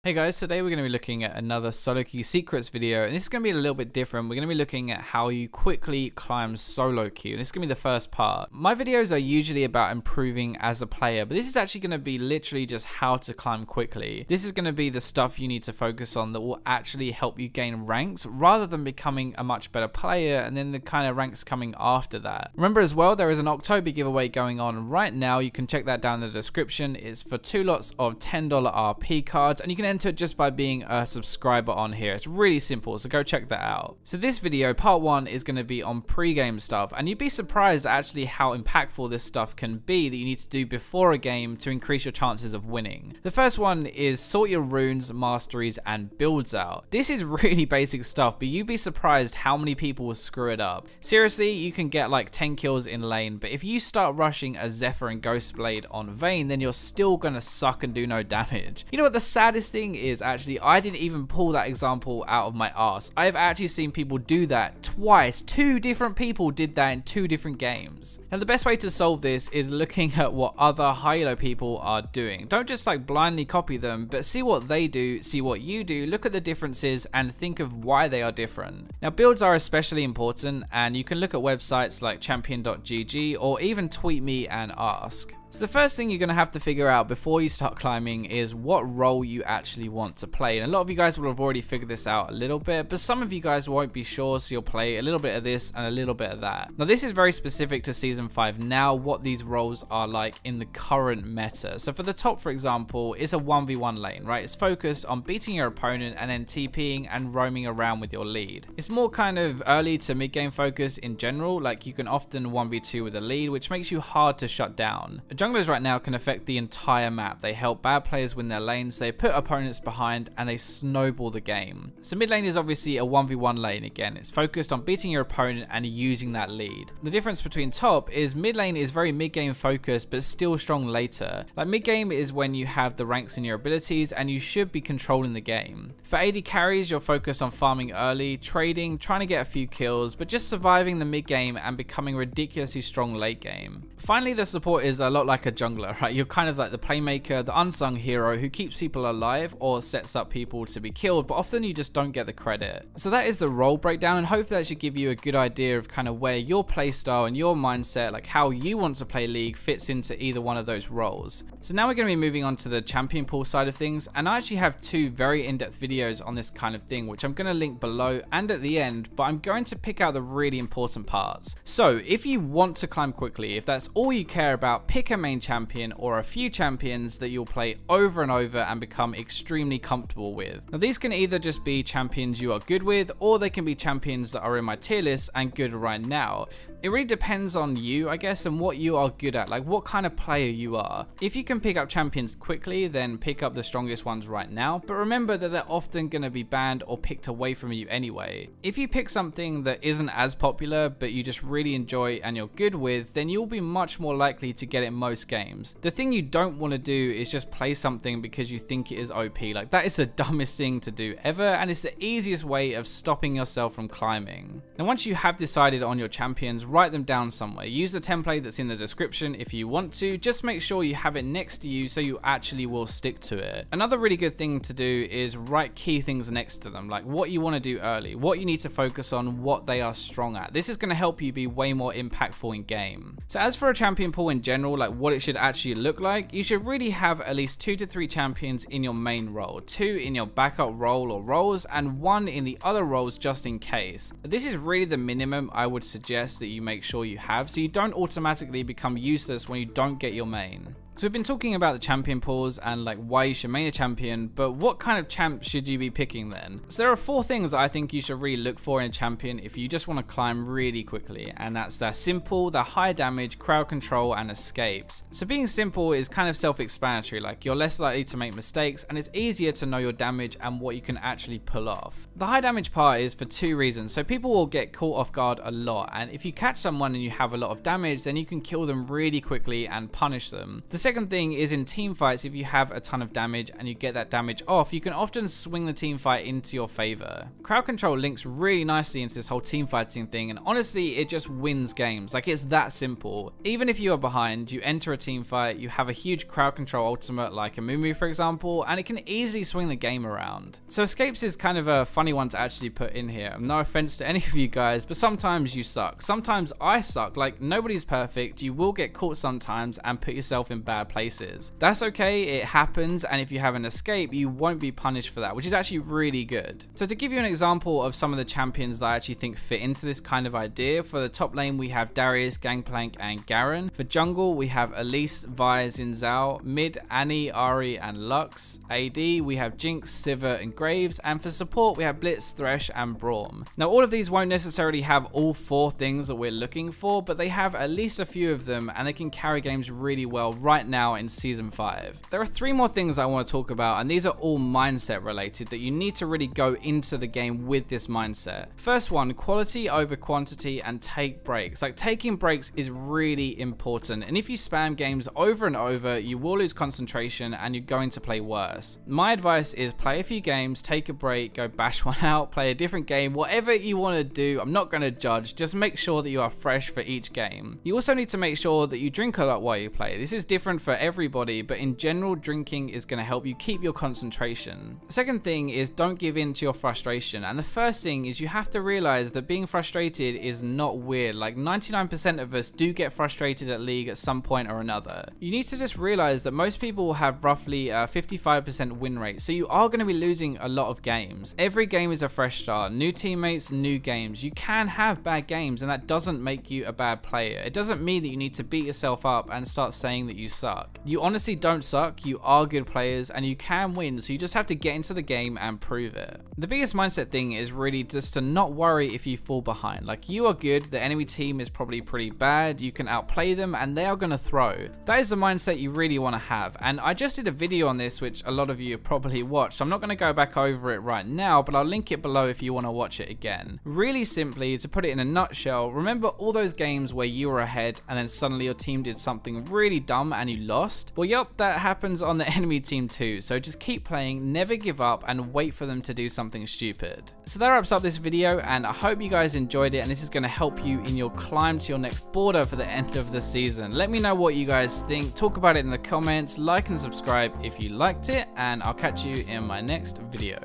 Hey guys, today we're going to be looking at another solo queue secrets video, and this is going to be a little bit different. We're going to be looking at how you quickly climb solo queue, and this is going to be the first part. My videos are usually about improving as a player, but this is actually going to be literally just how to climb quickly. This is going to be the stuff you need to focus on that will actually help you gain ranks rather than becoming a much better player and then the kind of ranks coming after that. Remember as well, there is an October giveaway going on right now. You can check that down in the description. It's for 2 lots of $10 RP cards, and you can enter just by being a subscriber on here. It's really simple, so go check that out. So this video, part 1, is going to be on pre-game stuff, and you'd be surprised actually how impactful this stuff can be that you need to do before a game to increase your chances of winning. The first one is sort your runes, masteries, and builds out. This is really basic stuff, but you'd be surprised how many people will screw it up. Seriously, you can get like 10 kills in lane, but if you start rushing a Zephyr and Ghostblade on Vayne, then you're still gonna suck and do no damage. You know what the saddest thing is, actually, I didn't even pull that example out of my ass. I've actually seen people do that twice. 2 different people did that in 2 different games. Now the best way to solve this is looking at what other high-elo people are doing. Don't just like blindly copy them, but see what they do, see what you do, look at the differences and think of why they are different. Now builds are especially important, and you can look at websites like champion.gg or even tweet me and ask. So the first thing you're going to have to figure out before you start climbing is what role you actually want to play. And a lot of you guys will have already figured this out a little bit, but some of you guys won't be sure, so you'll play a little bit of this and a little bit of that. Now this is very specific to Season 5 now, what these roles are like in the current meta. So for the top, for example, it's a 1v1 lane, right? It's focused on beating your opponent and then TPing and roaming around with your lead. It's more kind of early to mid-game focus in general, like you can often 1v2 with a lead, which makes you hard to shut down. Junglers right now can affect the entire map. They help bad players win their lanes, they put opponents behind, and they snowball the game. So mid lane is obviously a 1v1 lane again. It's focused on beating your opponent and using that lead. The difference between top is mid lane is very mid game focused but still strong later. Like mid game is when you have the ranks in your abilities and you should be controlling the game. For AD carries, you're focused on farming early, trading, trying to get a few kills, but just surviving the mid game and becoming ridiculously strong late game. Finally, the support is a lot like a jungler, right? You're kind of like the playmaker, the unsung hero who keeps people alive or sets up people to be killed, but often you just don't get the credit. So that is the role breakdown, and hopefully that should give you a good idea of kind of where your playstyle and your mindset, like how you want to play League, fits into either one of those roles. So now we're going to be moving on to the champion pool side of things, and I actually have 2 very in-depth videos on this kind of thing, which I'm going to link below and at the end, but I'm going to pick out the really important parts. So if you want to climb quickly, if that's all you care about, pick a main champion or a few champions that you'll play over and over and become extremely comfortable with. Now these can either just be champions you are good with, or they can be champions that are in my tier list and good right now. It really depends on you, I guess, and what you are good at, like what kind of player you are. If you can pick up champions quickly, then pick up the strongest ones right now, but remember that they're often going to be banned or picked away from you anyway. If you pick something that isn't as popular but you just really enjoy and you're good with, then you'll be much more likely to get it most games. The thing you don't want to do is just play something because you think it is OP. Like that is the dumbest thing to do ever, and it's the easiest way of stopping yourself from climbing. Now once you have decided on your champions, write them down somewhere. Use the template that's in the description if you want to. Just make sure you have it next to you so you actually will stick to it. Another really good thing to do is write key things next to them, like what you want to do early, what you need to focus on, what they are strong at. This is going to help you be way more impactful in game. So as for a champion pool in general, like what it should actually look like, you should really have at least 2 to 3 champions in your main role, 2 in your backup role or roles, and 1 in the other roles just in case. This is really the minimum I would suggest that you make sure you have, so you don't automatically become useless when you don't get your main. So we've been talking about the champion pools and like why you should main a champion, but what kind of champ should you be picking then? So there are 4 things I think you should really look for in a champion if you just want to climb really quickly, and that's their simple, their high damage, crowd control, and escapes. So being simple is kind of self-explanatory, like you're less likely to make mistakes and it's easier to know your damage and what you can actually pull off. The high damage part is for 2 reasons. So people will get caught off guard a lot, and if you catch someone and you have a lot of damage, then you can kill them really quickly and punish them. The second thing is in team fights, if you have a ton of damage and you get that damage off, you can often swing the team fight into your favor. Crowd control links really nicely into this whole team fighting thing, and honestly, it just wins games. Like, it's that simple. Even if you are behind, you enter a team fight, you have a huge crowd control ultimate like a Moo, for example, and it can easily swing the game around. So escapes is kind of a funny one to actually put in here. No offense to any of you guys, but sometimes you suck. Sometimes I suck. Like, nobody's perfect. You will get caught sometimes and put yourself in bad places. That's okay, it happens, and if you have an escape, you won't be punished for that, which is actually really good. So to give you an example of some of the champions that I actually think fit into this kind of idea, for the top lane we have Darius, Gangplank, and Garen. For jungle we have Elise, Vi, Xin Zhao. Mid, Annie, Ari, and Lux. AD we have Jinx, Sivir, and Graves, and for support we have Blitz, Thresh, and Braum. Now all of these won't necessarily have all 4 things that we're looking for, but they have at least a few of them, and they can carry games really well right now in Season 5. There are 3 more things I want to talk about, and these are all mindset related, that you need to really go into the game with this mindset. First one, quality over quantity, and take breaks. Like, taking breaks is really important, and if you spam games over and over, you will lose concentration and you're going to play worse. My advice is play a few games, take a break, go bash one out, play a different game, whatever you want to do. I'm not going to judge, just make sure that you are fresh for each game. You also need to make sure that you drink a lot while you play. This is different for everybody, but in general, drinking is going to help you keep your concentration. The second thing is don't give in to your frustration, and the first thing is you have to realize that being frustrated is not weird. Like, 99% of us do get frustrated at League at some point or another. You need to just realize that most people will have roughly a 55% win rate, so you are going to be losing a lot of games. Every game is a fresh start, new teammates, new games. You can have bad games, and that doesn't make you a bad player. It doesn't mean that you need to beat yourself up and start saying that you suck. You honestly don't suck, you are good players, and you can win, so you just have to get into the game and prove it. The biggest mindset thing is really just to not worry if you fall behind. Like, you are good, the enemy team is probably pretty bad, you can outplay them, and they are going to throw. That is the mindset you really want to have, and I just did a video on this which a lot of you have probably watched, so I'm not going to go back over it right now, but I'll link it below if you want to watch it again. Really simply, to put it in a nutshell, remember all those games where you were ahead and then suddenly your team did something really dumb and you lost? Well, yep, that happens on the enemy team too, so just keep playing, never give up, and wait for them to do something stupid. So that wraps up this video, and I hope you guys enjoyed it, and this is going to help you in your climb to your next border for the end of the season. Let me know what you guys think, talk about it in the comments, like and subscribe if you liked it, and I'll catch you in my next video.